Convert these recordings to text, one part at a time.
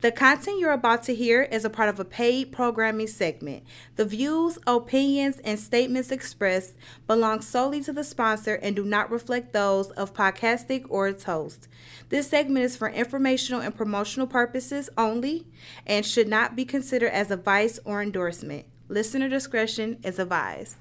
The content you're about to hear is a part of a paid programming segment. The views, opinions, and statements expressed belong solely to the sponsor and do not reflect those of Podcastic or its host. This segment is for informational and promotional purposes only and should not be considered as advice or endorsement. Listener discretion is advised.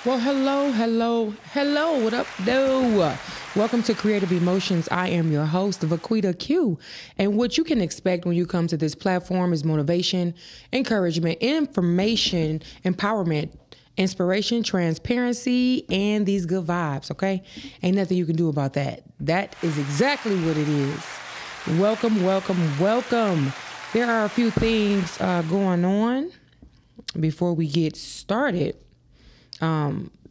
Well, hello, what up, though? Welcome to Creative Emotions. I am your host, Vaquita Q. And what you can expect when you come to this platform is motivation, encouragement, information, empowerment, inspiration, transparency, and these good vibes, okay? Ain't nothing you can do about that. That is exactly what it is. Welcome. There are a few things going on before we get started.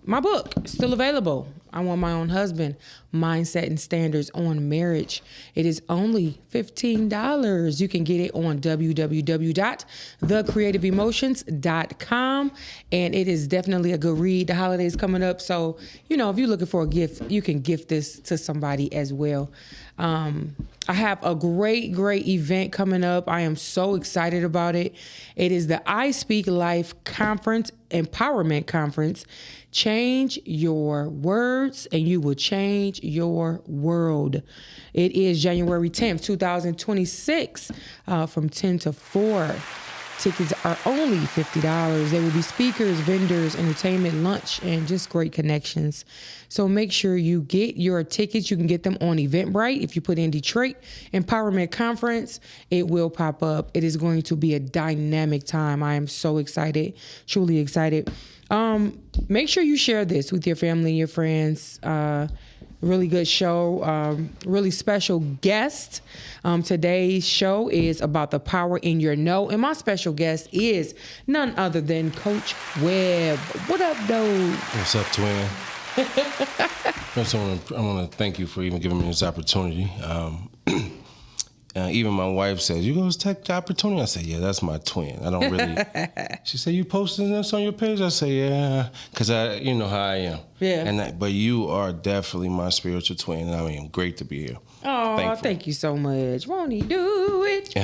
My book is still available. I Want My Own Husband, Mindset and Standards on Marriage. It is only $15. You can get it on www.thecreativeemotions.com. And it is definitely a good read. The holidays coming up. So, if you're looking for a gift, you can gift this to somebody as well. I have a great event coming up. I am so excited about it. It is the I Speak Life Conference, Empowerment Conference. Change your words and you will change your world. It is January 10th, 2026, from 10 to 4. Tickets are only $50. There will be speakers, vendors, entertainment, lunch, and just great connections. So make sure you get your tickets. You can get them on Eventbrite. If you put in Detroit Empowerment Conference, it will pop up. It is going to be a dynamic time. I am so excited, truly excited. Make sure you share this with your family, your friends. Really good show, really special guest. Today's show is about the power in your no. And my special guest is none other than Coach Webb. What up, though? What's up, twin? First, I want to thank you for even giving me this opportunity. Even my wife says, "You gonna take the opportunity?" I say, "Yeah, that's my twin." I don't really. She said, "You posting this on your page?" I say, "Yeah," because you know how I am. Yeah. But you are definitely my spiritual twin. And I mean, great to be here. Oh, thank you so much. Won't he do it?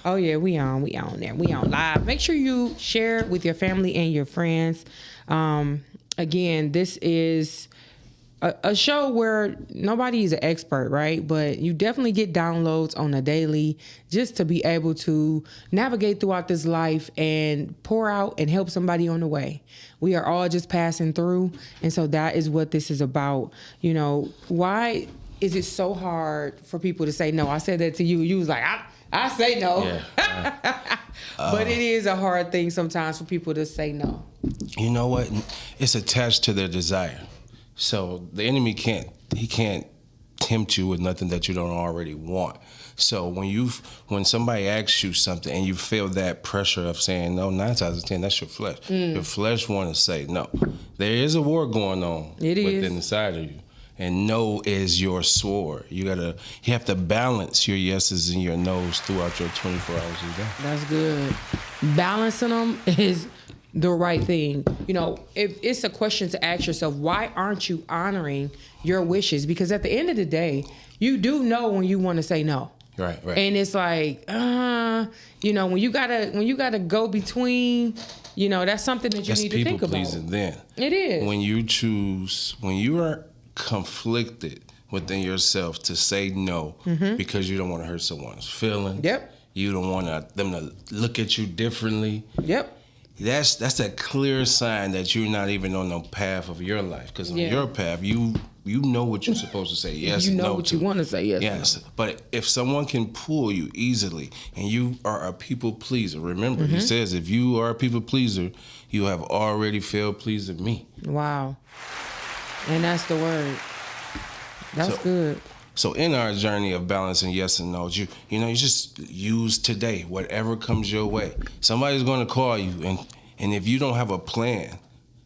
Oh yeah, we on there. We on live. Make sure you share with your family and your friends. Again, this is a show where nobody is an expert, right? But you definitely get downloads on a daily just to be able to navigate throughout this life and pour out and help somebody on the way. We are all just passing through. And so that is what this is about. Why is it so hard for people to say no? I said that to you. You was like, I say no. Yeah. But it is a hard thing sometimes for people to say no. You know what? It's attached to their desire. So the enemy can't tempt you with nothing that you don't already want. So when somebody asks you something and you feel that pressure of saying no, 9 times out of 10, that's your flesh. Your flesh want to say no. There is a war going on within inside of you. And no is your sword. You have to balance your yeses and your nos throughout your 24 hours a day. That's good. Balancing them is the right thing. If it's a question to ask yourself, why aren't you honoring your wishes? Because at the end of the day, you do know when you want to say no. Right. And it's like, when you gotta go between, that's something that you need to think about. That's people pleasing then. It is. When you are conflicted within yourself to say no because you don't want to hurt someone's feelings. Yep. You don't want them to look at you differently. Yep. That's a clear sign that you're not even on the path of your life. Because on your path, you know what you're supposed to say yes and no to. You know what you want to say yes. Yes. But if someone can pull you easily and you are a people pleaser, remember, he says, if you are a people pleaser, you have already failed pleasing me. Wow. And that's the word. That's good. So in our journey of balancing yes and no's, you just use today, whatever comes your way. Somebody's going to call you, and if you don't have a plan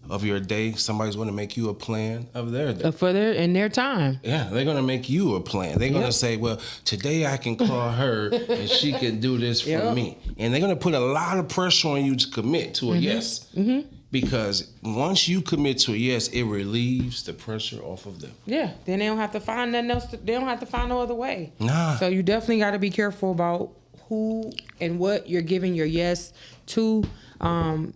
of your day, somebody's going to make you a plan of their day. For their time. Yeah, they're going to make you a plan. They're going to say, well, today I can call her and she can do this for me. And they're going to put a lot of pressure on you to commit to a yes. Mm-hmm. Because once you commit to a yes, it relieves the pressure off of them. Yeah, then they don't have to find nothing else. They don't have to find no other way. Nah. So you definitely got to be careful about who and what you're giving your yes to.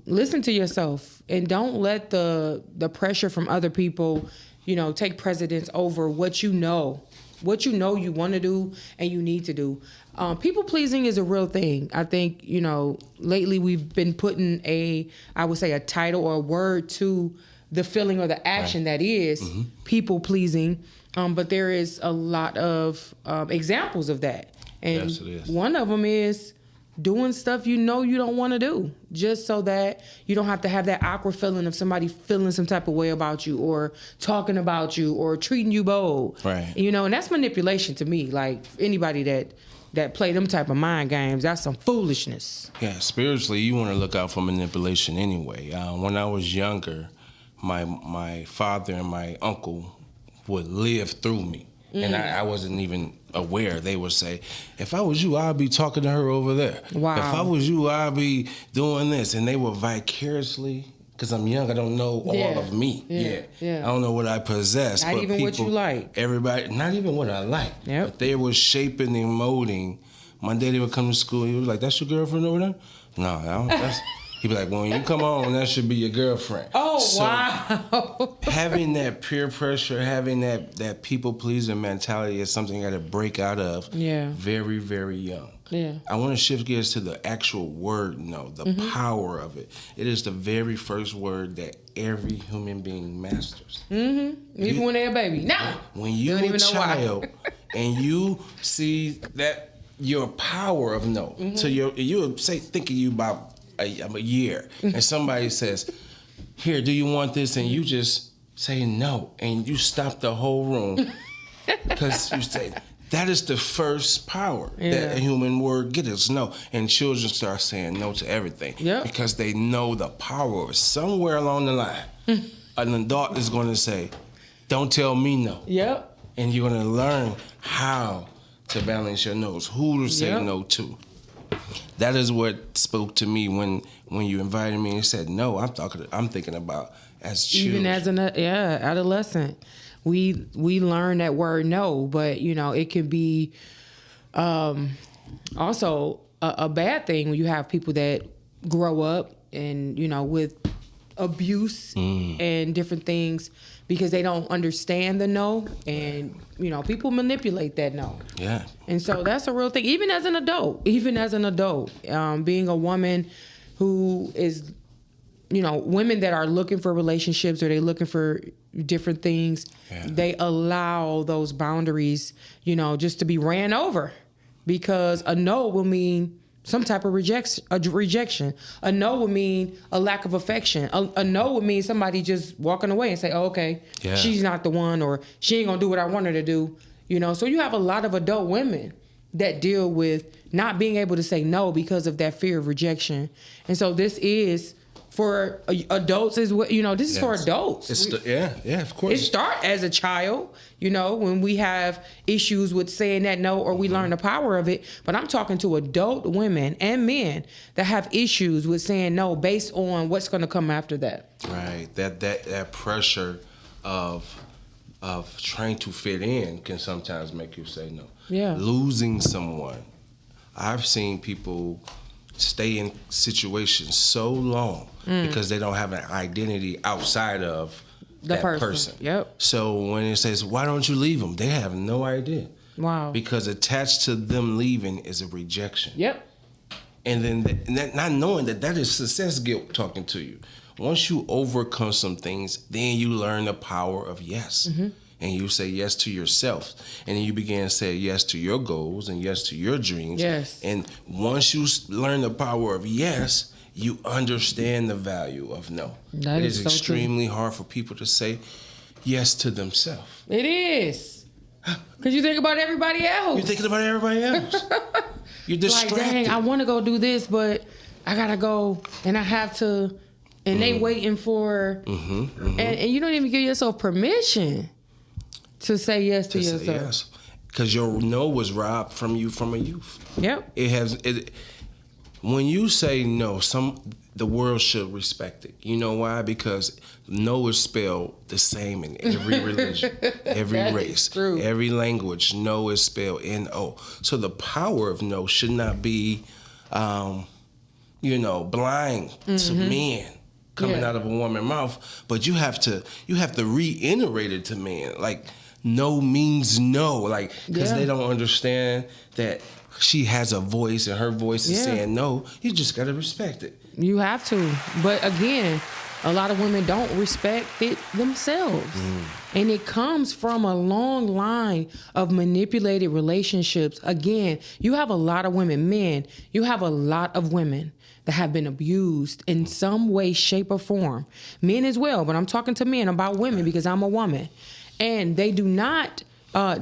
Listen to yourself and don't let the pressure from other people, take precedence over what you know you want to do and you need to do. People pleasing is a real thing. I think, lately we've been putting a title or a word to the feeling or the action that is people pleasing. But there is a lot of examples of that. And yes, it is. One of them is doing stuff you don't want to do, just so that you don't have to have that awkward feeling of somebody feeling some type of way about you or talking about you or treating you bold. Right. And that's manipulation to me. Like anybody that play them type of mind games, that's some foolishness. Yeah, spiritually, you want to look out for manipulation anyway. When I was younger, my father and my uncle would live through me. And I wasn't even aware. They would say, if I was you, I'd be talking to her over there. Wow. If I was you, I'd be doing this. And they were vicariously, because I'm young, I don't know all of me. Yeah. I don't know what I possess. Not but even what you like. Everybody, not even what I like. Yep. But they were shaping and molding. My daddy would come to school, he was like, that's your girlfriend over there? No, that's... He'd be like, well, when you come on, that should be your girlfriend. Oh, so, wow. Having that peer pressure, having that people-pleasing mentality is something you got to break out of very, very young. Yeah. I want to shift gears to the actual word no, the power of it. It is the very first word that every human being masters. Mm-hmm. Even when they're a baby. No. When you're a child and you see that your power of no, so you're thinking you about a year, and somebody says, here, do you want this? And you just say no, and you stop the whole room because you say, that is the first power that a human word gets is no. And children start saying no to everything because they know the power of it. Somewhere along the line, an adult is going to say, don't tell me no. Yep. And you're going to learn how to balance your no's, who to say no to. That is what spoke to me when you invited me and said no. I'm thinking about as children. Even as an adolescent, we learn that word no, but it can be also a bad thing when you have people that grow up and with abuse and different things because they don't understand the no, and people manipulate that no. Yeah. And so that's a real thing. Even as an adult, being a woman who is, women that are looking for relationships or they looking for different things, they allow those boundaries, just to be ran over, because a no will mean some type of rejection. A no would mean a lack of affection. A no would mean somebody just walking away and say, oh, okay, she's not the one, or she ain't gonna do what I want her to do. So you have a lot of adult women that deal with not being able to say no because of that fear of rejection. And so this is for adults as well. This is for adults. Of course. It starts as a child, when we have issues with saying that no, or we learn the power of it. But I'm talking to adult women and men that have issues with saying no based on what's going to come after that. Right. That pressure of trying to fit in can sometimes make you say no. Yeah. Losing someone. I've seen people stay in situations so long because they don't have an identity outside of that person. Yep. So when it says, why don't you leave them? They have no idea. Wow. Because attached to them leaving is a rejection. Yep. And then not knowing that is success guilt talking to you. Once you overcome some things, then you learn the power of yes. And you say yes to yourself. And then you begin to say yes to your goals and yes to your dreams. Yes. And once you learn the power of yes, you understand the value of no. That it is so extremely hard for people to say yes to themselves. It is. Because you think about everybody else. You're thinking about everybody else. You're distracted. Like, dang, I want to go do this, but I got to go and I have to, and they waiting for, and you don't even give yourself permission to say yes to yourself. Yes. Because your no was robbed from you from a youth. Yep. When you say no, the world should respect it. You know why? Because no is spelled the same in every religion, every race, every language. No is spelled N-O. So the power of no should not be, blind to men coming out of a woman's mouth. But you have to reiterate it to men. Like, no means no. Like, because they don't understand that she has a voice and her voice is saying no. You just got to respect it. You have to. But again, a lot of women don't respect it themselves. And it comes from a long line of manipulated relationships. Again, you have a lot of women, men, you have a lot of women that have been abused in some way, shape, or form. Men as well, but I'm talking to men about women because I'm a woman. And they do not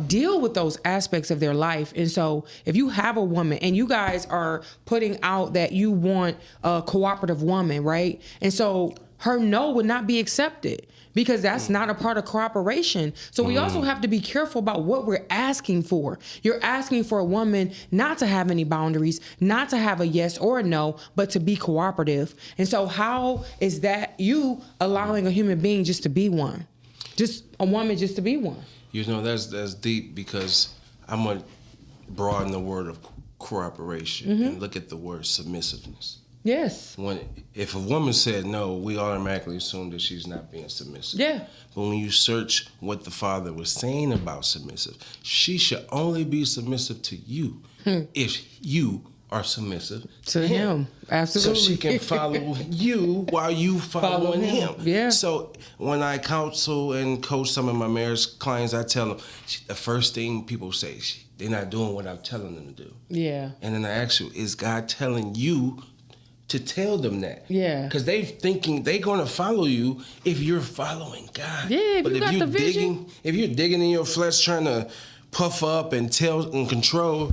deal with those aspects of their life. And so if you have a woman and you guys are putting out that you want a cooperative woman, right? And so her no would not be accepted because that's not a part of cooperation. So we also have to be careful about what we're asking for. You're asking for a woman not to have any boundaries, not to have a yes or a no, but to be cooperative. And so how is that you allowing a human being just to be one? Just a woman just to be one? That's deep because I'm going to broaden the word of cooperation and look at the word submissiveness. Yes. If a woman said no, we automatically assume that she's not being submissive. Yeah. But when you search what the Father was saying about submissive, she should only be submissive to you if you are submissive to him. Absolutely. So she can follow you while you following him. Yeah. So when I counsel and coach some of my marriage clients, I tell them the first thing people say, they're not doing what I'm telling them to do. Yeah. And then I ask you, is God telling you to tell them that? Yeah. Because they're thinking they're going to follow you if you're following God. Yeah, if you got the vision. If you're digging in your flesh trying to puff up and tell and control,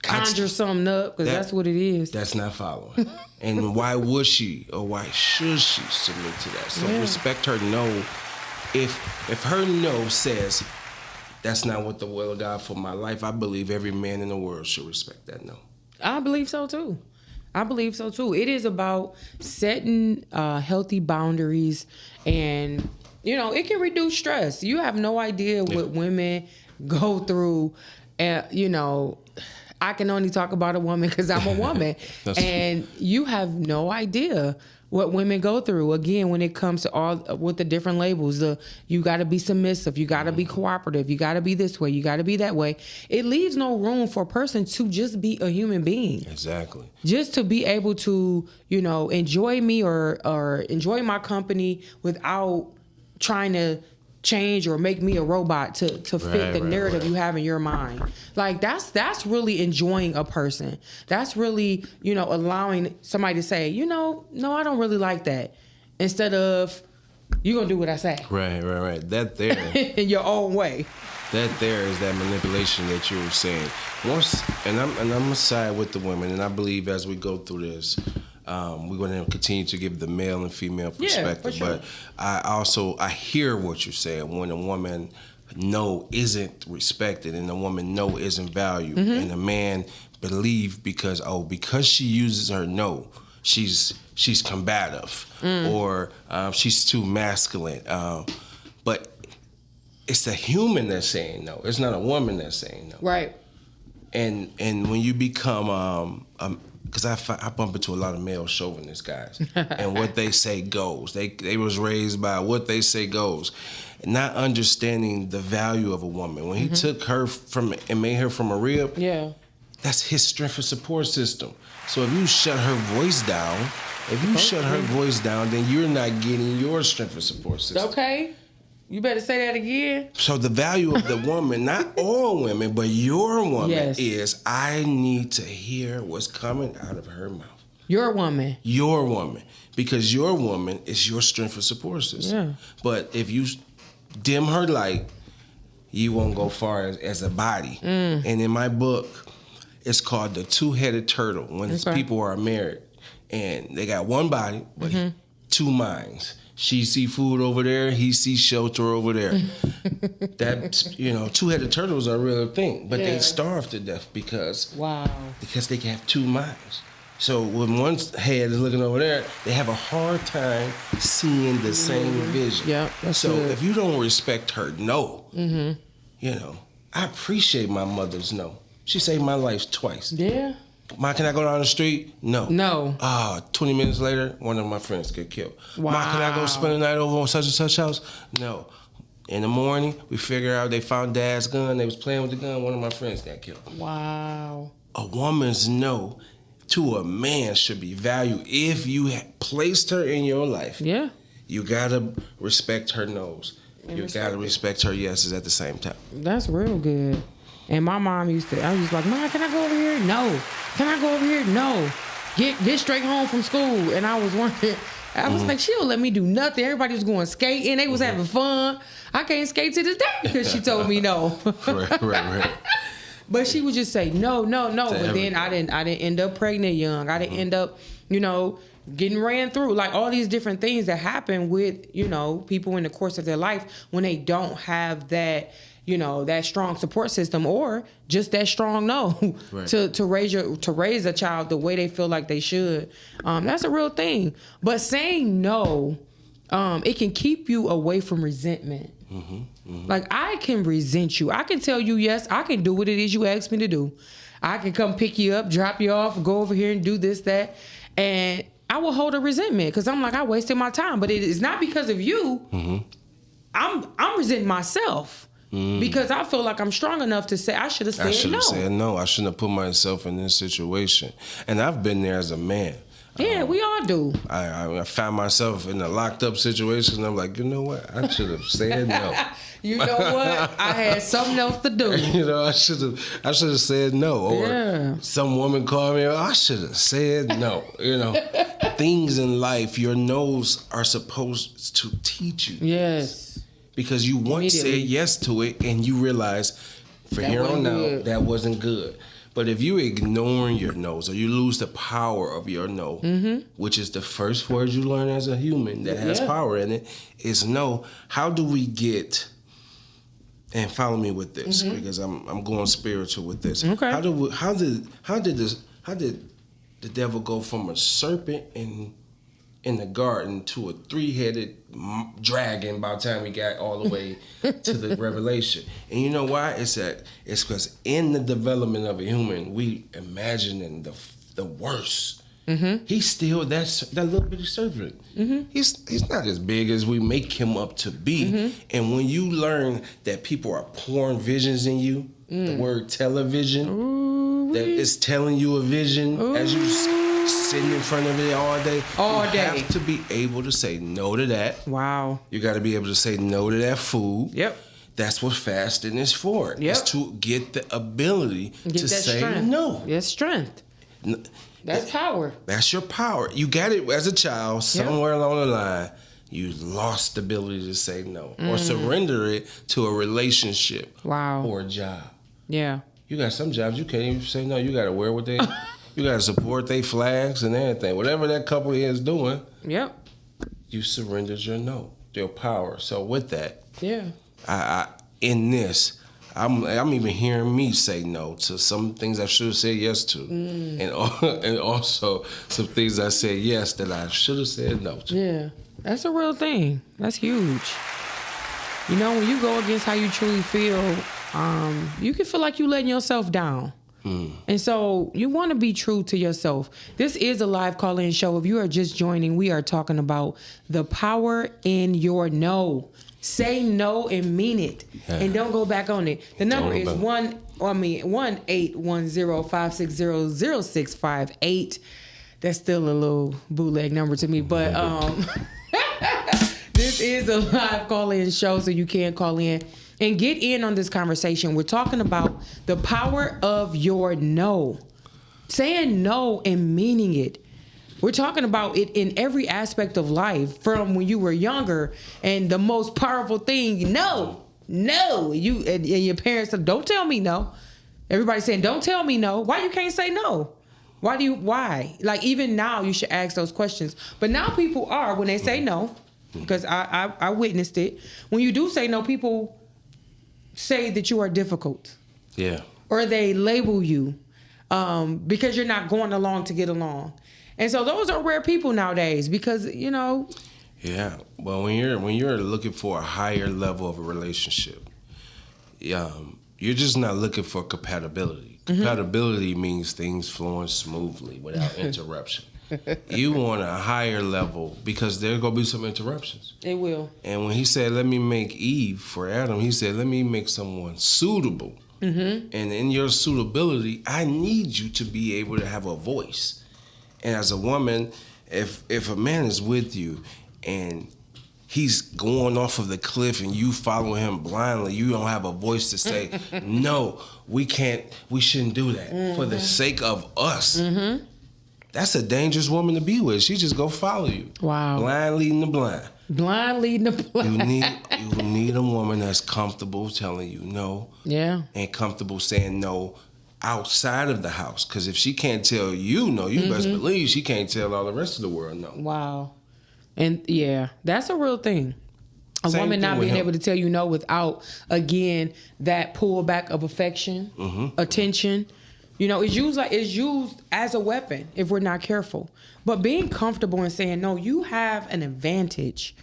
conjure something up, because that's what it is. That's not following. And why would she or why should she submit to that? So respect her no. If her no says that's not what the will of God for my life, I believe every man in the world should respect that no. I believe so too. It is about setting healthy boundaries, and it can reduce stress. You have no idea what women go through. I can only talk about a woman because I'm a woman. And you have no idea what women go through. Again, when it comes to all with the different labels, you got to be submissive, you got to be cooperative, you got to be this way, you got to be that way. It leaves no room for a person to just be a human being. Exactly. Just to be able to, enjoy me or enjoy my company without trying to change or make me a robot to fit the narrative you have in your mind. Like that's really enjoying a person. That's really, allowing somebody to say, no, I don't really like that. Instead of, you gonna do what I say. Right. That there. In your own way. That there is that manipulation that you were saying. And I'm gonna side with the women, and I believe as we go through this, we're going to continue to give the male and female perspective. Yeah, for sure. But I hear what you're saying when a woman no isn't respected and a woman no isn't valued, and a man believe because she uses her no, she's combative or she's too masculine. But it's a human that's saying no. It's not a woman that's saying no. Right. And when you become because I bump into a lot of male chauvinist guys, and what they say goes. They was raised by what they say goes, not understanding the value of a woman. When he took her and made her from a rib, that's his strength and support system. So if you shut her voice down, then you're not getting your strength and support system. Okay. You better say that again. So the value of the woman, not all women, but your woman is, I need to hear what's coming out of her mouth. Your woman. Your woman. Because your woman is your strength and support system. Yeah. But if you dim her light you won't go far as a body. And in my book, it's called The Two-Headed Turtle. When people are married and they got one body, but two minds. She see food over there, he see shelter over there. That, two-headed turtles are a real thing, but they starve to death because they can have two minds. So when one head is looking over there, they have a hard time seeing the same vision. Yeah, that's good. If you don't respect her no, I appreciate my mother's no. She saved my life twice. Yeah. Ma, can I go down the street? No. No. 20 minutes later, one of my friends get killed. Wow. Ma, can I go spend the night over on such and such house? No. In the morning, we figure out they found Dad's gun. They was playing with the gun. One of my friends got killed. Wow. A woman's no to a man should be valued. If you placed her in your life, you gotta respect her no's. You gotta respect her yeses at the same time. That's real good. And my mom I was like, Mom, can I go over here? No. Can I go over here? No. Get straight home from school. And I was wondering, I was like, she don't let me do nothing. Everybody was going skating. They was having fun. I can't skate to this day because she told me no. Right. But she would just say no. But then I didn't end up pregnant young. I didn't end up, getting ran through. Like all these different things that happen with, people in the course of their life when they don't have that, that strong support system or just that strong no to raise a child the way they feel like they should. That's a real thing. But saying no, it can keep you away from resentment. Like I can resent you. I can tell you, yes, I can do what it is you asked me to do. I can come pick you up, drop you off, go over here and do this, that. And I will hold a resentment because I'm like, I wasted my time. But it is not because of you. I'm resenting myself because I feel like I'm strong enough to say I should have said no. I should have said no. I shouldn't have put myself in this situation. And I've been there as a man. Yeah, we all do. I found myself in a locked up situation. And I'm like, you know what? I should have said no. You know what? I had something else to do. I should have said no. Or some woman called me. I should have said no. Things in life, your no's are supposed to teach you. Yes. Because you once said yes to it, and you realize from here on out that wasn't good. But if you ignoring your no's or you lose the power of your no, which is the first word you learn as a human that has power in it, is no. How do we get? And follow me with this because I'm going spiritual with this. Okay. How did the devil go from a serpent in the garden to a 3-headed dragon by the time we got all the way to the Revelation? And you know why? It's because in the development of a human, we imagining the worst. He's still that little bitty serpent. He's not as big as we make him up to be. And when you learn that people are pouring visions in you, the word television, that is telling you a vision as you sitting in front of it all day. You have to be able to say no to that. Wow. You got to be able to say no to that food. Yep. That's what fasting is for. Yep. It's to get the ability to say strength. no. That's strength. That's power. That's your power. You got it as a child. Somewhere along the line, you lost the ability to say no or surrender it to a relationship or a job. Yeah. You got some jobs you can't even say no. You got to wear what they... You got to support their flags and everything. Whatever that couple is doing, you surrendered your power. So with that, I'm even hearing me say no to some things I should have said yes to, and also some things I said yes that I should have said no to. Yeah, that's a real thing. That's huge. When you go against how you truly feel, you can feel like you letting yourself down. And so you want to be true to yourself. This is a live call-in show. If you are just joining, we are talking about the power in your no. Say no and mean it, and don't go back on it. The number is 1-810-560-0658. That's still a little bootleg number to me, but this is a live call-in show, so you can call in and get in on this conversation. We're talking about the power of your no. Saying no and meaning it. We're talking about it in every aspect of life, from when you were younger, and the most powerful thing, no. no. And your parents said, don't tell me no. Everybody's saying, don't tell me no. Why you can't say no? Why? Like, even now, you should ask those questions. But now people are, when they say no, because I witnessed it. When you do say no, people say that you are difficult. Yeah. Or they label you because you're not going along to get along. And so those are rare people nowadays because, Yeah. Well, when you're looking for a higher level of a relationship, you're just not looking for compatibility. Compatibility means things flowing smoothly without interruption. You want a higher level because there going to be some interruptions. It will. And when he said, let me make Eve for Adam, he said, let me make someone suitable. And in your suitability, I need you to be able to have a voice. And as a woman, if a man is with you and he's going off of the cliff and you follow him blindly, you don't have a voice to say, no, we shouldn't do that for the sake of us. That's a dangerous woman to be with. She just go follow you. Wow. Blind leading the blind. Blind leading the blind. You need a woman that's comfortable telling you no. Yeah. And comfortable saying no outside of the house. Because if she can't tell you no, you best believe she can't tell all the rest of the world no. Wow. And yeah, that's a real thing. A Same woman thing not with being him. able to tell you no without, again, that pullback of affection, attention. It's used as a weapon if we're not careful. But being comfortable and saying no, you have an advantage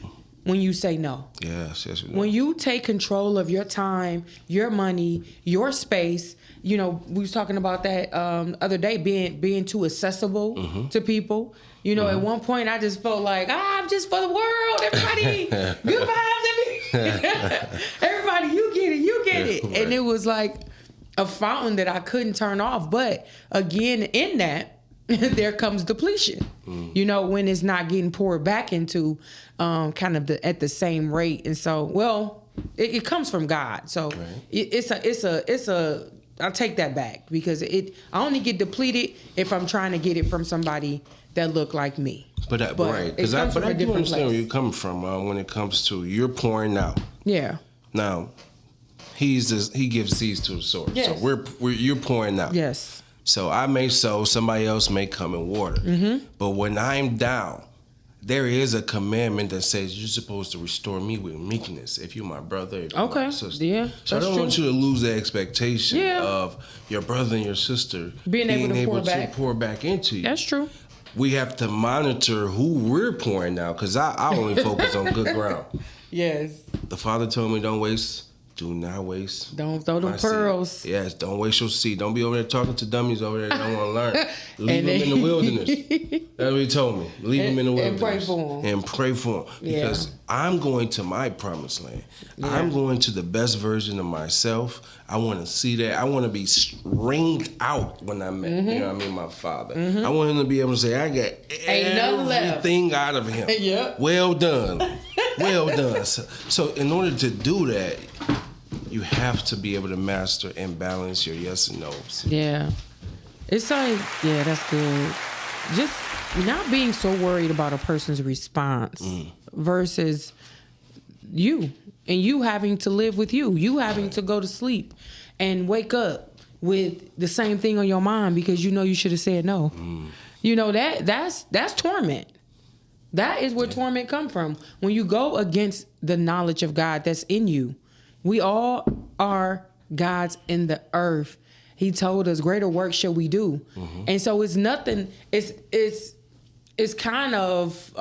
when you say no. Yes, we do. When you take control of your time, your money, your space, we was talking about that other day, being too accessible to people. At one point I just felt like, I'm just for the world. Everybody, good vibes. Everybody, you get it. Right. And it was like a fountain that I couldn't turn off. But again, in that, there comes depletion. When it's not getting poured back into kind of at the same rate. And so, it comes from God. So it's a I'll take that back because I only get depleted if I'm trying to get it from somebody that look like me. But right, because I do understand where you're coming from when it comes to you're pouring out. Yeah. Now, he gives seeds to the sower. Yes. So you're pouring out. Yes. So I may sow, somebody else may come and water. But when I'm down, there is a commandment that says you're supposed to restore me with meekness if you're my brother, if you're my sister. Yeah, so I don't want you to lose the expectation of your brother and your sister being able to pour back into you. That's true. We have to monitor who we're pouring out because I only focus on good ground. Yes. The Father told me do not waste. Don't throw them pearls. Seed. Yes, don't waste your seed. Don't be over there talking to dummies over there that don't want to learn. Leave them in the wilderness. That's what he told me. Leave them in the wilderness. And pray for them. Because I'm going to my promised land. Yeah. I'm going to the best version of myself. I want to see that. I want to be stringed out when I met my father. I want him to be able to say, I got everything out of him. Yep. Well done. Well done. So in order to do that, you have to be able to master and balance your yes and no's. Yeah. It's like, that's good. Just not being so worried about a person's response versus you and you having to live with you having to go to sleep and wake up with the same thing on your mind because you should have said no. That's torment. That is where torment come from. When you go against the knowledge of God that's in you. We all are gods in the earth. He told us greater work shall we do. And so it's nothing, it's kind of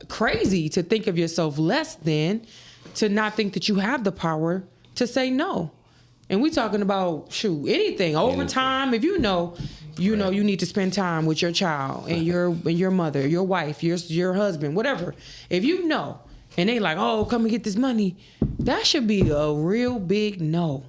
crazy to think of yourself less than, to not think that you have the power to say no. And we talking about, anything, overtime. If you know you need to spend time with your child and your mother, your wife, your husband, whatever. If you know, and they like, oh, come and get this money, that should be a real big no.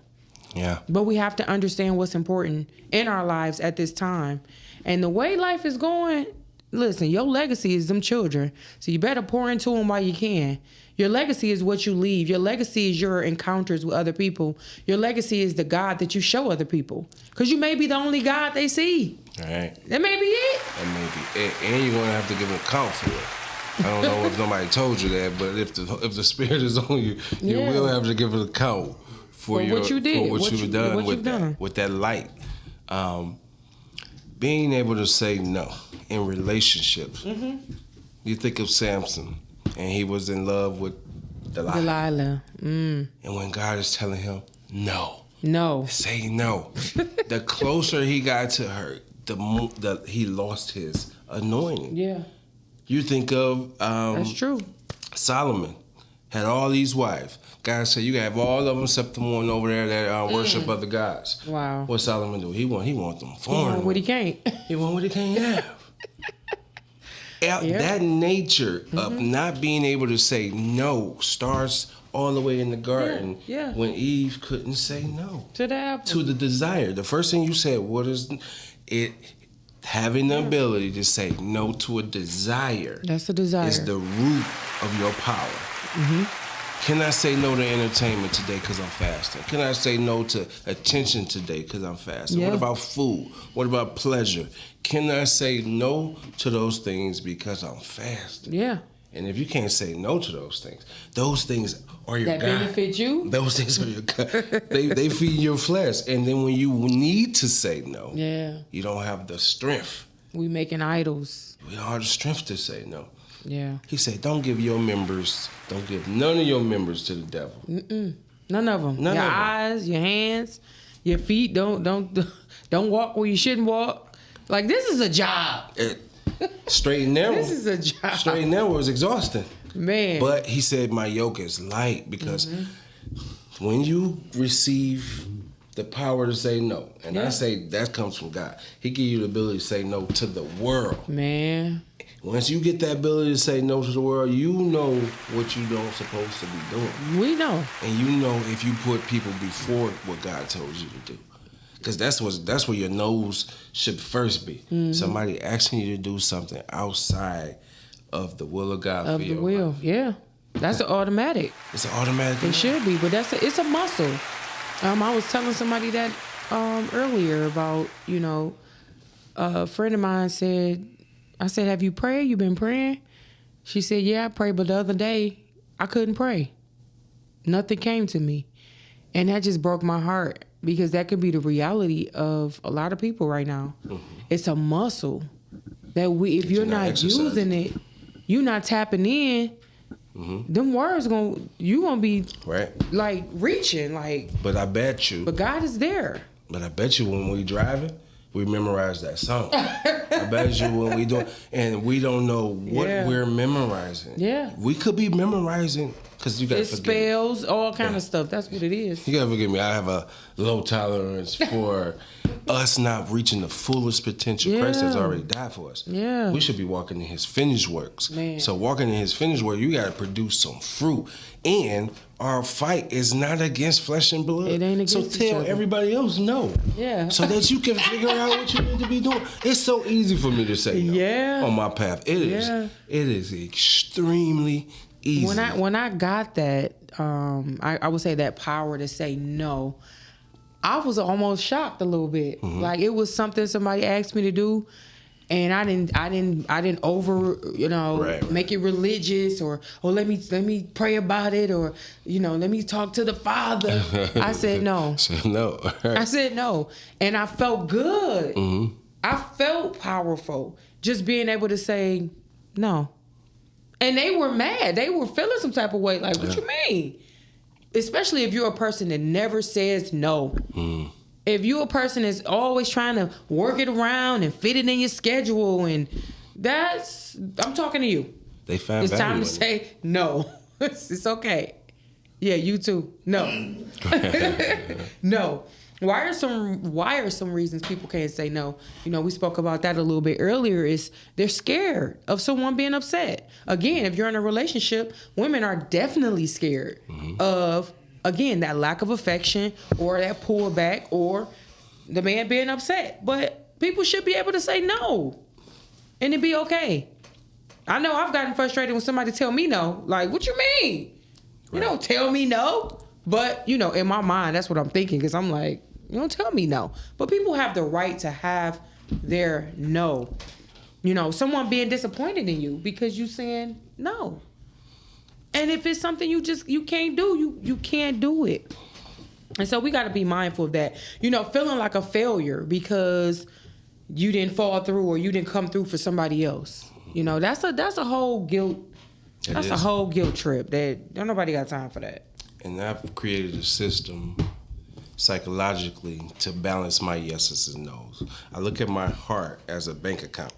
Yeah. But we have to understand what's important in our lives at this time. And the way life is going, listen, your legacy is them children. So you better pour into them while you can. Your legacy is what you leave. Your legacy is your encounters with other people. Your legacy is the God that you show other people. Because you may be the only God they see. All right. That may be it. That may be it. And you're going to have to give an account for it. I don't know if nobody told you that, but if the spirit is on you, you Yeah. will have to give an account for what you did, for what you've done what with you've done. that light. Being able to say no in relationships. Mm-hmm. You think of Samson, and he was in love with Delilah. Delilah. And when God is telling him no, No. say no, the closer he got to her, the he lost his anointing. Yeah. You think of That's true. Solomon had all these wives. God said you can have all of them except the one over there that worship other gods. Wow. What Solomon do? He want them He foreign. want what he can't. He want what he can't have. Yep. That nature of not being able to say no starts all the way in the garden Yeah. when Eve couldn't say no To the apple. to the desire. The first thing you said, what is it? Having the ability to say no to a desire That's the desire. is the root of your power. Can I say no to entertainment today because I'm fasting? Can I say no to attention today because I'm fasting? Yeah. What about food? What about pleasure? Can I say no to those things because I'm fasting? Yeah. And if you can't say no to those things are your That God. benefit you? Those things are your God. They feed your flesh. And then when you need to say no, Yeah. you don't have the strength. We making idols. We don't have the strength to say no. Yeah. He said, don't give none of your members to the devil. None of them. None your of 'em. eyes, your hands, your feet. Don't walk where you shouldn't walk. Like, this is a job. Straight and narrow. This is a job. Straight and narrow is exhausting. Man. But he said, my yoke is light because when you receive the power to say no, and I Yeah. say that comes from God. He give you the ability to say no to the world. Man. Once you get that ability to say no to the world, you know what you don't supposed to be doing. We know. And you know if you put people before what God told you to do. Because that's where your nose should first be. Somebody asking you to do something outside of the will of God Of for the your will. life. Yeah. That's an automatic. It's an automatic. It should be, but it's a muscle. I was telling somebody that earlier about, a friend of mine said, I said, have you prayed? You been praying? She said, yeah, I prayed, but the other day I couldn't pray. Nothing came to me. And that just broke my heart because that could be the reality of a lot of people right now. It's a muscle that if you're not exercising. using it, you're not tapping in, them words you gonna be Right. like reaching, like, But I bet you. but God is there. But I bet you when we driving, we memorize that song. I bet you when we do, and we don't know what Yeah. we're memorizing. Yeah. We could be memorizing because you got to It forgive me. spells, all kind of stuff. That's what it is. You gotta forgive me. I have a low tolerance for us not reaching the fullest potential. Christ has Yeah. already died for us. Yeah. We should be walking in his finished works. Man. So walking in his finished work, you gotta produce some fruit. And our fight is not against flesh and blood. It ain't so against each tell other. everybody else no. Yeah. So that you can figure out what you need to be doing. It's so easy for me to say no Yeah. on my path. It is. Yeah. It is extremely easy. When I got that, I would say that power to say no, I was almost shocked a little bit. Like it was something somebody asked me to do, and I didn't over Right. make it religious or let me pray about it or let me talk to the Father. I said no. So no. I said no, and I felt good. I felt powerful just being able to say no. And they were mad. They were feeling some type of way. Like, what you mean? Especially if you're a person that never says no. If you're a person that's always trying to work it around and fit it in your schedule, and I'm talking to you. They find It's time value to in it. say no. It's okay. Yeah, you too. No. No. Why are some reasons people can't say no? We spoke about that a little bit earlier. Is they're scared of someone being upset. Again, if you're in a relationship, women are definitely scared of, again, that lack of affection or that pullback or the man being upset. But people should be able to say no and it be okay. I know I've gotten frustrated when somebody tell me no. Like, what you mean? You don't tell me no. But, in my mind, that's what I'm thinking because I'm like, you don't tell me no. But people have the right to have their no. You know, someone being disappointed in you because you saying no. And if it's something you can't do, you can't do it. And so we got to be mindful of that. You know, feeling like a failure because you didn't fall through or you didn't come through for somebody else. You know, that's a whole guilt. That's a whole guilt trip that don't nobody got time for that. And I've created a system psychologically to balance my yeses and nos. I look at my heart as a bank account.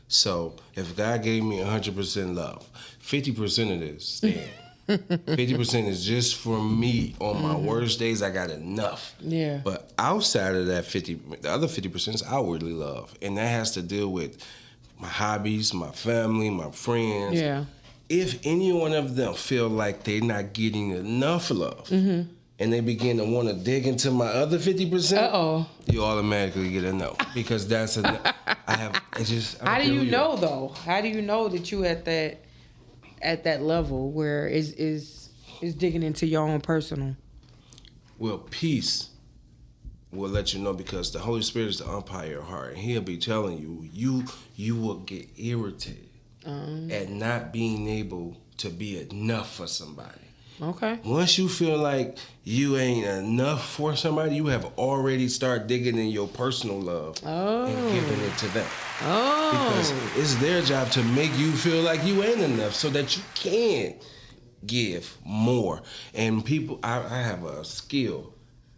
So if God gave me 100% love, 50% of this stand. 50% is just for me. On my worst days, I got enough. Yeah. But outside of that 50, the other 50% is outwardly love. And that has to deal with my hobbies, my family, my friends. Yeah. If any one of them feel like they're not getting enough love, and they begin to want to dig into my other 50%, you automatically get a no. Because that's a How do you know though? How do you know that you at that level where is digging into your own personal? Well, peace will let you know, because the Holy Spirit is the umpire of your heart, and He'll be telling you will get irritated at not being able to be enough for somebody. Okay. Once you feel like you ain't enough for somebody, you have already started digging in your personal love and giving it to them. Because it's their job to make you feel like you ain't enough so that you can give more. And people, I have a skill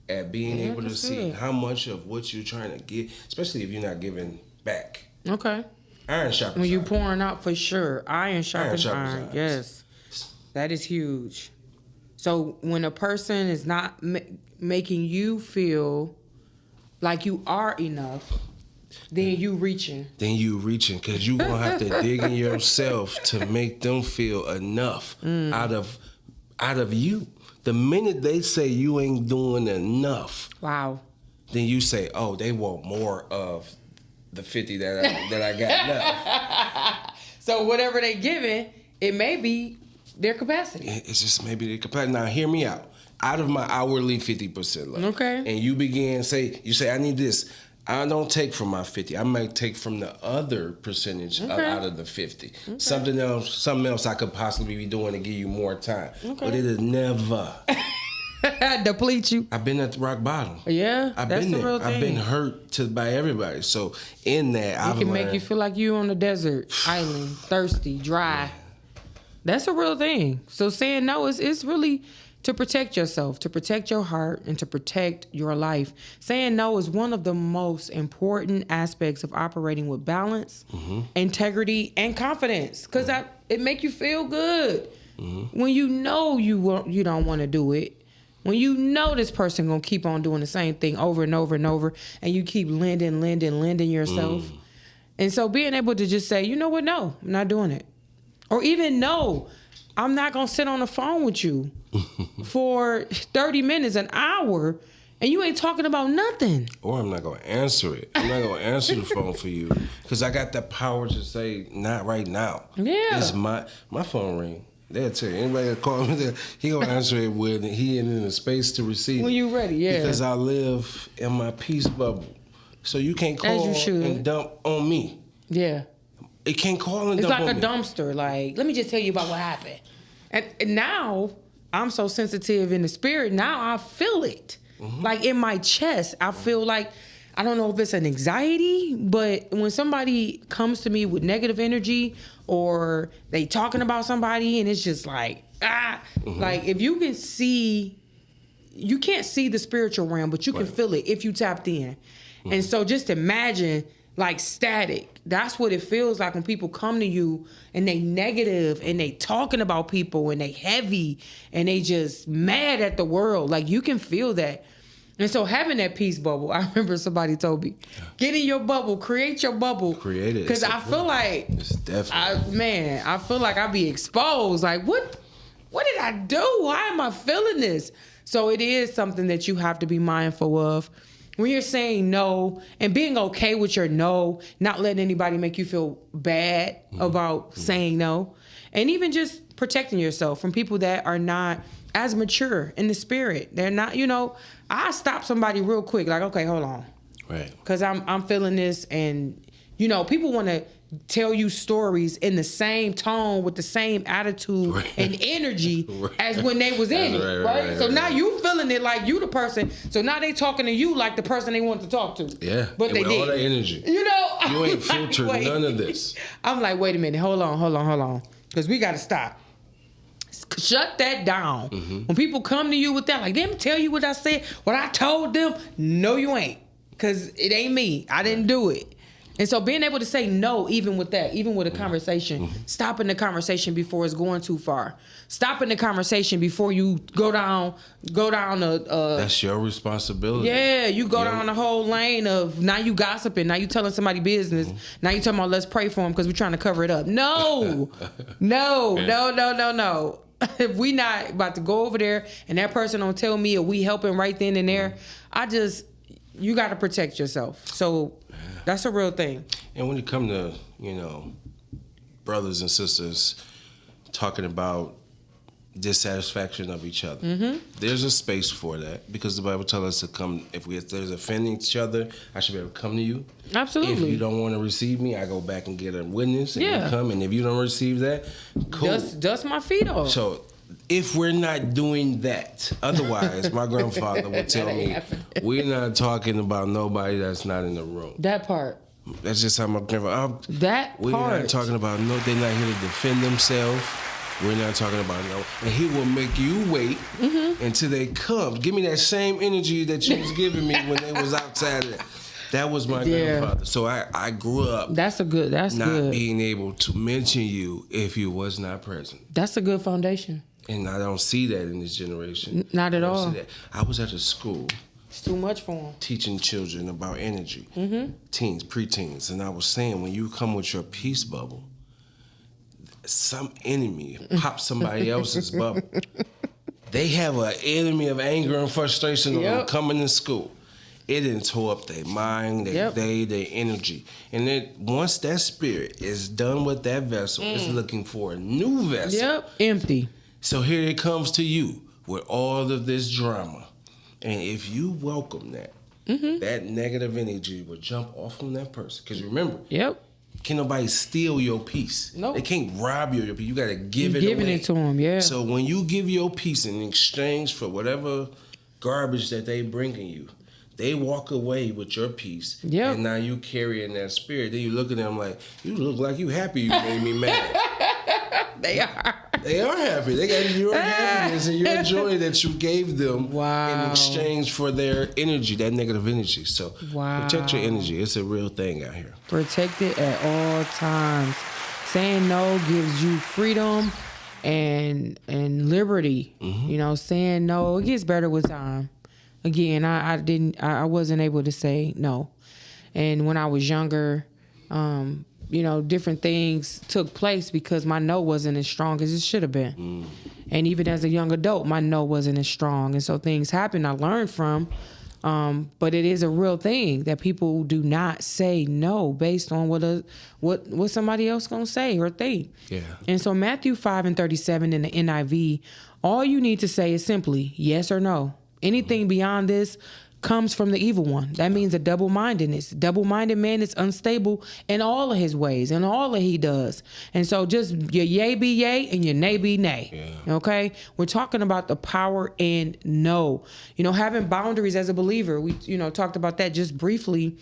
at being able to see how much of what you're trying to get, especially if you're not giving back. Okay. Iron sharpens when you iron. pouring out, for sure. Iron sharpens iron. Yes. That is huge. So when a person is not making you feel like you are enough, then you reaching. Because you gonna have to dig in yourself to make them feel enough out of you. The minute they say you ain't doing enough, wow, then you say, oh, they want more of the 50 that I got now. So whatever they giving, it may be their capacity. It's just maybe their capacity. Now hear me out. Out of my hourly 50% love. Okay. And you say, I need this. I don't take from my 50. I might take from the other percentage out of the 50. Okay. Something else I could possibly be doing to give you more time. Okay. But it'll never deplete you. I've been at the rock bottom. Yeah, I've that's been the there. real thing. I've been hurt by everybody. So in that, it can make you feel like you on a desert island, thirsty, dry. Yeah. That's a real thing. So saying no is really to protect yourself, to protect your heart, and to protect your life. Saying no is one of the most important aspects of operating with balance, integrity, and confidence. Because it make you feel good. When you know you don't want to do it, when you know this person gonna keep on doing the same thing over and over and over, and you keep lending yourself. And so being able to just say, you know what, no, I'm not doing it. Or even no, I'm not gonna sit on the phone with you for 30 minutes, an hour, and you ain't talking about nothing. Or I'm not gonna answer it. I'm not gonna answer the phone for you because I got that power to say not right now. Yeah, it's my phone ring. They'll tell you, anybody that call me, he gonna answer it when he in the space to receive when you ready. Yeah, because I live in my peace bubble, so you can't call and dump on me. Yeah, it can't call and dump on me. It's like a dumpster. Like, let me just tell you about what happened. And now I'm so sensitive in the spirit. Now I feel it, like in my chest. I feel like, I don't know if it's an anxiety, but when somebody comes to me with negative energy or they talking about somebody and it's just like, like if you can see, you can't see the spiritual realm, but you can feel it if you tapped in. And so just imagine like static. That's what it feels like when people come to you and they negative and they talking about people and they heavy and they just mad at the world. Like you can feel that. And so having that peace bubble, I remember somebody told me, get in your bubble, create your bubble. Create it. Because I feel like, I feel like I be exposed. Like, what did I do? Why am I feeling this? So it is something that you have to be mindful of. When you're saying no and being okay with your no, not letting anybody make you feel bad about saying no. And even just protecting yourself from people that are not as mature in the spirit. They're not, I stop somebody real quick, like, okay, hold on. Right. Because I'm feeling this, and, people want to tell you stories in the same tone with the same attitude and energy as when they was in it, right? So now you feeling it like you the person. So now they talking to you like the person they want to talk to. Yeah, but they with did all that energy. You know, You ain't filtered none of this. I'm like, wait a minute, hold on, because we got to stop. Shut that down. When people come to you with that, like, them tell you what I said, what I told them. No, you ain't, because it ain't me. I didn't do it. And so being able to say no, even with that, even with a conversation, stopping the conversation before it's going too far, stopping the conversation before you go down That's your responsibility. Yeah, you go down the whole lane of now you gossiping, now you telling somebody business, now you talking about let's pray for them because we're trying to cover it up. No, no. If we not about to go over there and that person don't tell me or we helping right then and there, you got to protect yourself. So that's a real thing. And when it come to, brothers and sisters talking about dissatisfaction of each other, there's a space for that because the Bible tells us to come, if there's offending each other, I should be able to come to you. Absolutely. If you don't want to receive me, I go back and get a witness and you come. And if you don't receive that, cool. Dust my feet off. So if we're not doing that, otherwise, my grandfather would tell me, we're not talking about nobody that's not in the room. That part. That's just how my grandfather. We're not talking about they're not here to defend themselves. We're not talking about and he will make you wait until they come. Give me that same energy that you was giving me when they was outside of that. That was my grandfather. So I grew up. That's good. Being able to mention you if you was not present. That's a good foundation. And I don't see that in this generation. Not at all. I was at a school. It's too much for them. Teaching children about energy, teens, preteens, and I was saying when you come with your peace bubble, some enemy pops somebody else's bubble. They have an enemy of anger and frustration on them coming to school. It didn't tore up their mind, their energy. And then once that spirit is done with that vessel, it's looking for a new vessel. Yep, empty. So here it comes to you with all of this drama. And if you welcome that, that negative energy will jump off from that person. Because remember, can't nobody steal your peace. Nope. They can't rob you of your peace. You got to give it away. Giving it to them, yeah. So when you give your peace in exchange for whatever garbage that they bringing you, they walk away with your peace. Yep. And now you carrying that spirit. Then you look at them like, you look like you happy you made me mad. They are. They are happy. They got your happiness and your joy that you gave them in exchange for their energy, that negative energy. So protect your energy. It's a real thing out here. Protect it at all times. Saying no gives you freedom and liberty. Saying no, it gets better with time. Again, I wasn't able to say no. And when I was younger, different things took place because my no wasn't as strong as it should have been. And even as a young adult, my no wasn't as strong. And so things happened I learned from. But it is a real thing that people do not say no based on what somebody else gonna say or think. Yeah. And so Matthew 5:37 in the NIV, all you need to say is simply yes or no. Anything beyond this comes from the evil one. That means a double-mindedness. Double-minded man is unstable in all of his ways and all that he does. And so just your yay be yay and your nay be nay. Yeah. Okay? We're talking about the power in no. Having boundaries as a believer. We, talked about that just briefly,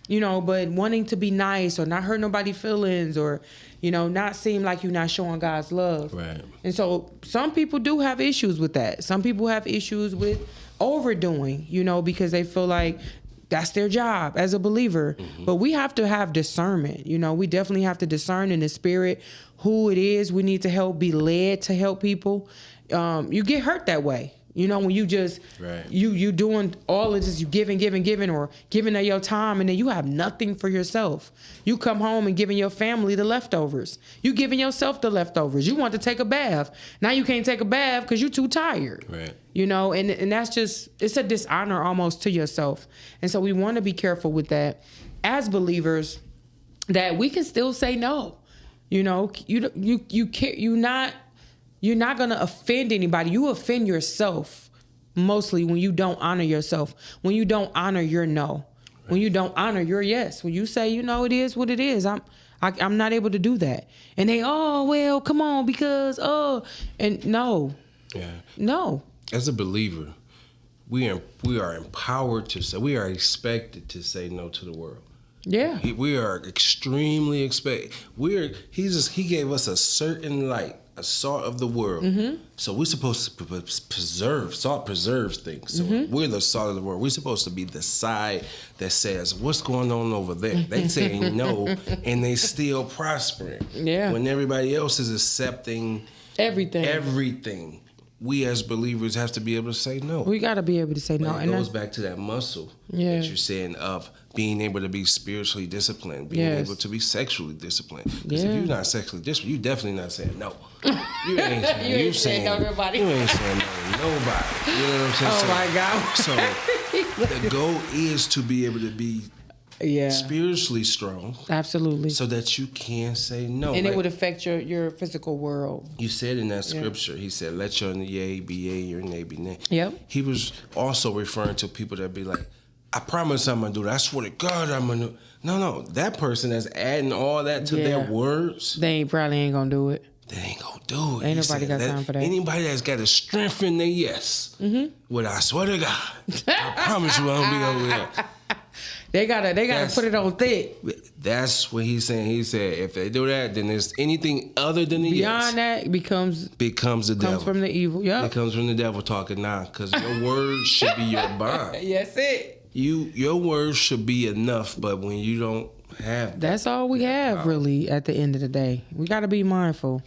but wanting to be nice or not hurt nobody's feelings or, not seem like you're not showing God's love. Right. And so some people do have issues with that. Some people have issues with overdoing, because they feel like that's their job as a believer. But we have to have discernment. We definitely have to discern in the spirit who it is we need to help, be led to help people. You get hurt that way. When you just, you doing all of this, you giving, or giving of your time, and then you have nothing for yourself. You come home and giving your family the leftovers. You giving yourself the leftovers. You want to take a bath. Now you can't take a bath because you're too tired. Right. And that's just, it's a dishonor almost to yourself. And so we want to be careful with that as believers, that we can still say no. You're not going to offend anybody. You offend yourself mostly when you don't honor yourself, when you don't honor your no, when you don't honor your yes, when you say, it is what it is. I'm not able to do that. And they, oh, well, come on, because, and no. Yeah. No. As a believer, we are empowered to say, we are expected to say no to the world. Yeah. We are extremely expect. He gave us a certain light, a salt of the world. So we're supposed to preserve. Salt preserves things. So we're the salt of the world. We're supposed to be the side that says, "What's going on over there?" They saying no, and they still prospering. Yeah. When everybody else is accepting Everything. we as believers have to be able to say no. We got to be able to say no. It goes back to that muscle that you're saying of being able to be spiritually disciplined, being able to be sexually disciplined. Because if you're not sexually disciplined, you're definitely not saying no. You ain't saying no to nobody. You ain't saying no to nobody. You know what I'm saying? Oh, my God. So the goal is to be able to be spiritually strong. Absolutely. So that you can say no. And it would affect your physical world. You said in that scripture, he said, let your yea be yea, your nay be nay. Yep. He was also referring to people that be like, I promise I'm going to do that. I swear to God I'm going to. No. That person that's adding all that to their words. They probably ain't going to do it. They ain't going to do it. Ain't nobody got time for that. Anybody that's got to strengthen their yes. With I swear to God. I promise you I'm going to be over there. They gotta put it on thick. That's what he's saying. He said, if they do that, then there's anything other than the Beyond that becomes the devil. Comes from the evil. Yeah. It comes from the devil talking now, because your word should be your bond. Yes, it. Your word should be enough, but when you don't have that's all we have really at the end of the day. We got to be mindful.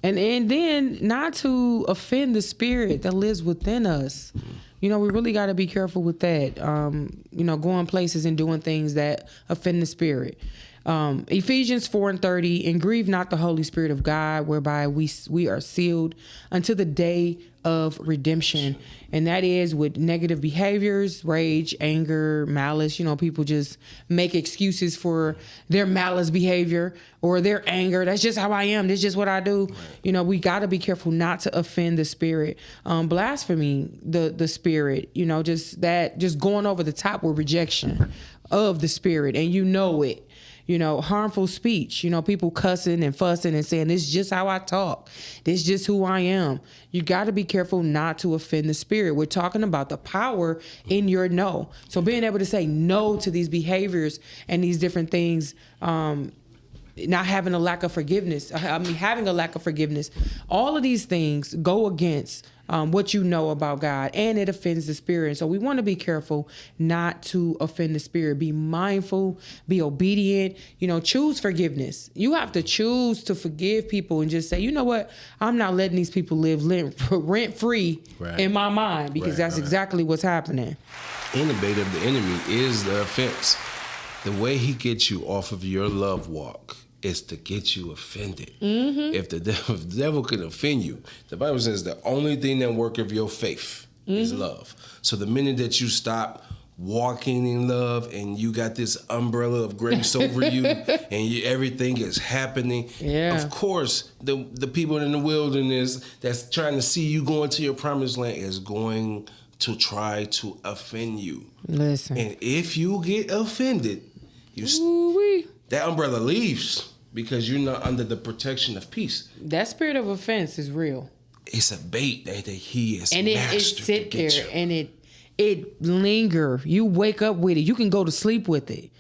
And then not to offend the spirit that lives within us. You know, we really got to be careful with that. Going places and doing things that offend the spirit. Ephesians 4:30, and grieve not the Holy Spirit of God, whereby we are sealed unto the day of redemption. And that is with negative behaviors, rage, anger, malice. People just make excuses for their malice behavior or their anger. That's just how I am. That's just what I do. Right. We got to be careful not to offend the spirit. Blasphemy, the spirit, just going over the top with rejection of the spirit. And it. Harmful speech, people cussing and fussing and saying, this is just how I talk. This is just who I am. You got to be careful not to offend the spirit. We're talking about the power in your no. So being able to say no to these behaviors and these different things, not having a lack of forgiveness, having a lack of forgiveness, all of these things go against what you know about God, and it offends the spirit. So we want to be careful not to offend the spirit. Be mindful, be obedient, choose forgiveness. You have to choose to forgive people and just say, you know what? I'm not letting these people live rent free in my mind, because that's exactly what's happening. And the bait of the enemy is the offense. The way he gets you off of your love walk is to get you offended. If the devil can offend you, the Bible says the only thing that work of your faith is love. So the minute that you stop walking in love and you got this umbrella of grace over you and everything is happening, of course, the people in the wilderness that's trying to see you going to your promised land is going to try to offend you. Listen. And if you get offended, that umbrella leaves, because you're not under the protection of peace. That spirit of offense is real. It's a bait that he is and it sit there you. And it linger. You wake up with it. You can go to sleep with it.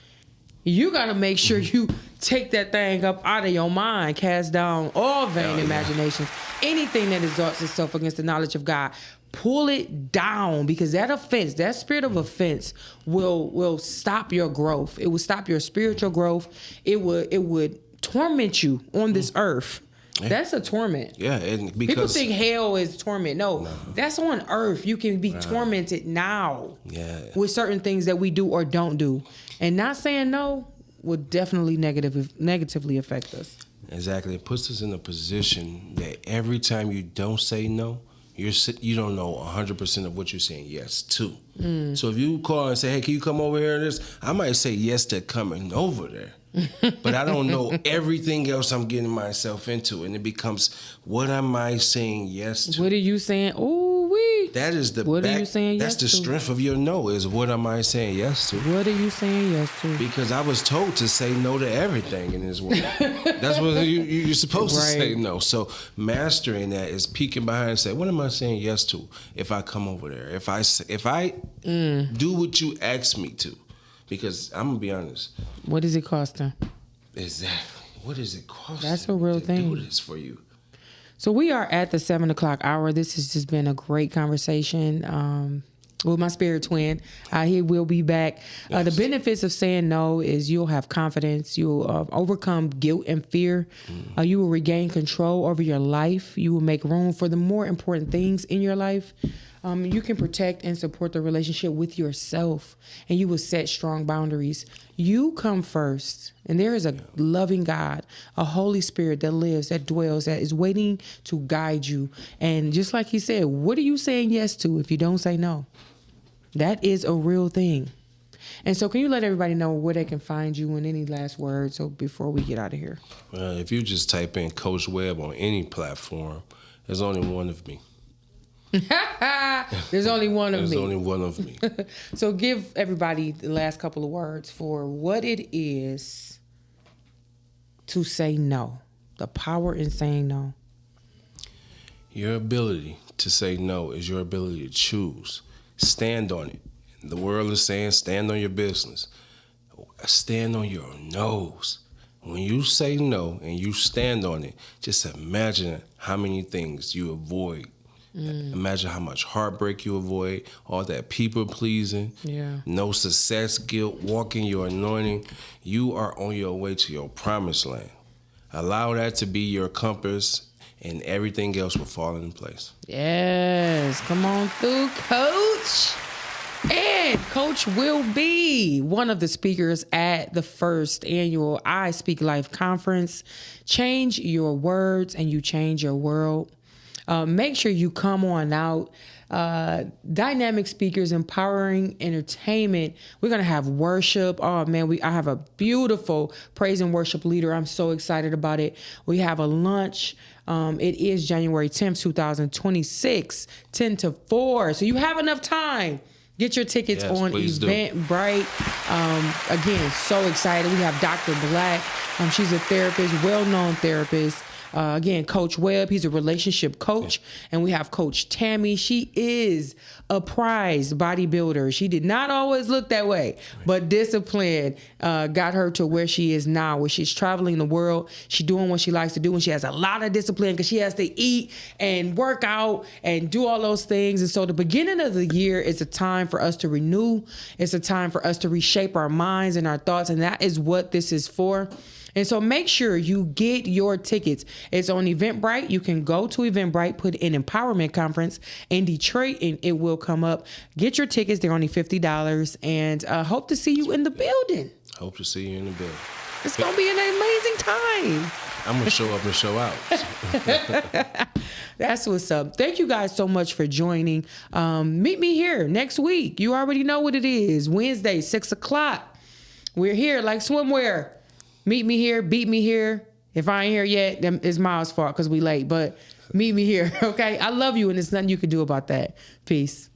You got to make sure you take that thing up out of your mind, cast down all vain imaginations, anything that exalts itself against the knowledge of God. Pull it down, because that offense, that spirit of offense will stop your growth. It will stop your spiritual growth. It would torment you on this earth. Yeah. That's a torment. Yeah, and because people think hell is torment. No, that's on earth. You can be tormented now with certain things that we do or don't do. And not saying no will definitely negatively affect us. Exactly. It puts us in a position that every time you don't say no, you don't know 100% of what you're saying yes to. So if you call and say, hey, can you come over here and this? I might say yes to coming over there. But I don't know everything else I'm getting myself into. And it becomes, what am I saying yes to? What are you saying? Ooh, wee. That is the What are you saying That's yes the to? strength of your no. Is what am I saying yes to? What are you saying yes to? Because I was told to say no to everything in this world. That's what you're supposed to say Right. no. So mastering that is peeking behind and say, what am I saying yes to? If I come over there, if I do what you ask me to, because I'm gonna be honest. What does it cost them? Exactly. What does it cost? That's a me real to thing. Do this for you. So we are at the 7:00 hour. This has just been a great conversation with my spirit twin. He will be back. The benefits of saying no is you'll have confidence. You'll overcome guilt and fear. You will regain control over your life. You will make room for the more important things in your life. You can protect and support the relationship with yourself, and you will set strong boundaries. You come first, and there is a loving God, a Holy Spirit that lives, that dwells, that is waiting to guide you. And just like he said, what are you saying yes to if you don't say no? That is a real thing. And so can you let everybody know where they can find you and any last words so before we get out of here? If you just type in Coach Webb on any platform, there's only one of me. There's only one of There's me. only one of me. So give everybody the last couple of words for what it is to say no. The power in saying no. Your ability to say no is your ability to choose. Stand on it. The world is saying stand on your business. Stand on your nose. When you say no and you stand on it, just imagine how many things you avoid. Imagine how much heartbreak you avoid, all that people pleasing, no success, guilt, walking your anointing. You are on your way to your promised land. Allow that to be your compass, and everything else will fall into place. Yes. Come on through, Coach. And Coach will be one of the speakers at the first annual I Speak Life conference. Change your words and you change your world. Make sure you come on out. Dynamic speakers, empowering entertainment. We're gonna have worship. Oh man, I have a beautiful praise and worship leader. I'm so excited about it. We have a lunch. It is January 10th, 2026, 10 to 4. So you have enough time. Get your tickets on Eventbrite. Again, so excited. We have Dr. Black. She's a therapist, well-known therapist. Again, Coach Webb, he's a relationship coach. And we have Coach Tammy. She is a prize bodybuilder. She did not always look that way, but discipline got her to where she is now, where she's traveling the world. She's doing what she likes to do, and she has a lot of discipline because she has to eat and work out and do all those things. And so the beginning of the year is a time for us to renew. It's a time for us to reshape our minds and our thoughts, and that is what this is for. And so make sure you get your tickets. It's on Eventbrite. You can go to Eventbrite, put in Empowerment Conference in Detroit, and it will come up. Get your tickets. They're only $50. And hope to see you in the building. Hope to see you in the building. It's going to be an amazing time. I'm going to show up and show out. That's what's up. Thank you guys so much for joining. Meet me here next week. You already know what it is. Wednesday, 6 o'clock. We're here like swimwear. Meet me here, beat me here. If I ain't here yet, then it's Miles' fault because we late. But meet me here, okay? I love you, and there's nothing you can do about that. Peace.